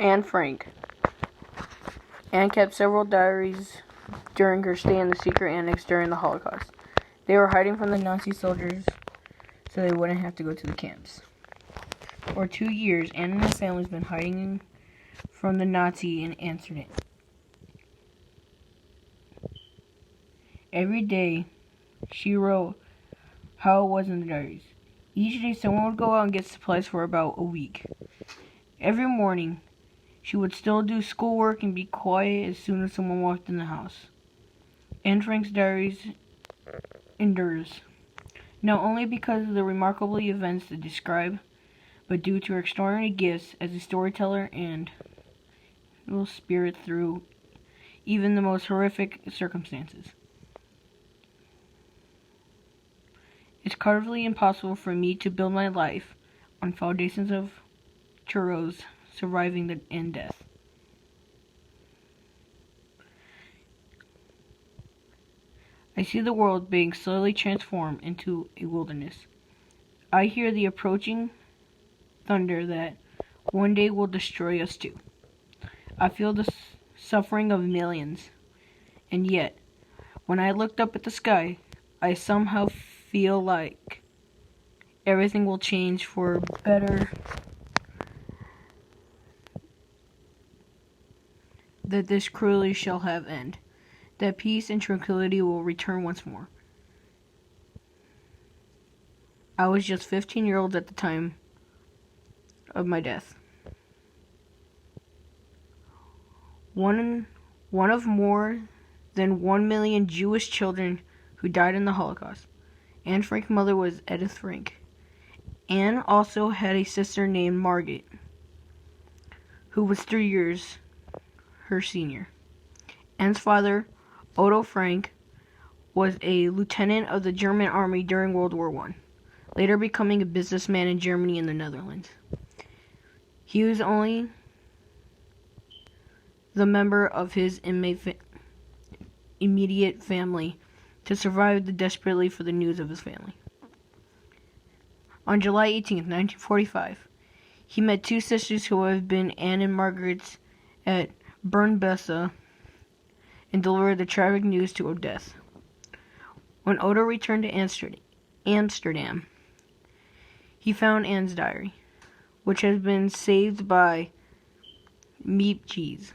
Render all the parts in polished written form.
Anne Frank. Anne kept several diaries during her stay in the secret annex during the Holocaust. They were hiding from the Nazi soldiers so they wouldn't have to go to the camps. For 2 years, Anne and her family's been hiding from the Nazi in Amsterdam. Every day, she wrote how it was in the diaries. Each day, someone would go out and get supplies for about a week. Every morning, she would still do schoolwork and be quiet as soon as someone walked in the house. Anne Frank's diaries endures, not only because of the remarkable events they describe, but due to her extraordinary gifts as a storyteller and spirit through even the most horrific circumstances. It's utterly impossible for me to build my life on foundations of churros surviving and death. I see the world being slowly transformed into a wilderness. I hear the approaching thunder that one day will destroy us too. I feel the suffering of millions. And yet, when I looked up at the sky, I somehow feel like everything will change for better. That this cruelty shall have end. That peace and tranquility will return once more. I was just 15 years old at the time of my death. One of more than 1 million Jewish children who died in the Holocaust. Anne Frank's mother was Edith Frank. Anne also had a sister named Margaret, who was 3 years her senior. Anne's father, Otto Frank, was a lieutenant of the German army during World War I, later becoming a businessman in Germany and the Netherlands. He was only the member of his immediate family to survive desperately for the news of his family. On July 18, 1945, he met 2 sisters who have been Anne and Margaret's at Bernbessa and delivered the tragic news to her death. When Otto returned to Amsterdam, he found Anne's diary, which has been saved by Miepjes.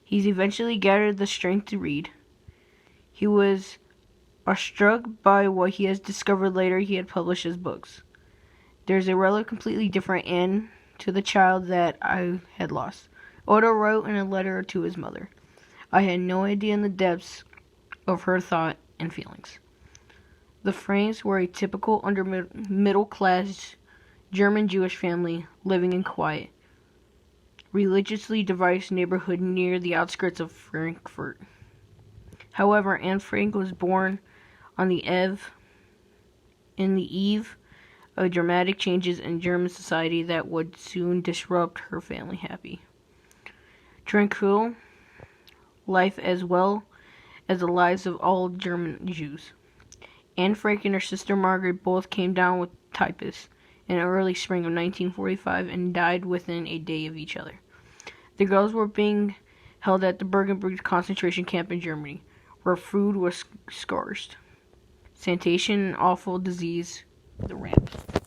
He's eventually gathered the strength to read. He was awestruck by what he has discovered later he had published his books. There's a relatively completely different end to the child that I had lost. Otto wrote in a letter to his mother, I had no idea in the depths of her thought and feelings. The Franks were a typical middle-class German Jewish family living in quiet, religiously diverse neighborhood near the outskirts of Frankfurt. However, Anne Frank was born on the eve of dramatic changes in German society that would soon disrupt her family happy, tranquil life as well as the lives of all German Jews. Anne Frank and her sister Margaret both came down with typhus in the early spring of 1945 and died within a day of each other. The girls were being held at the Bergen-Belsen concentration camp in Germany, where food was scarce. Sanitation and awful disease, the rampant.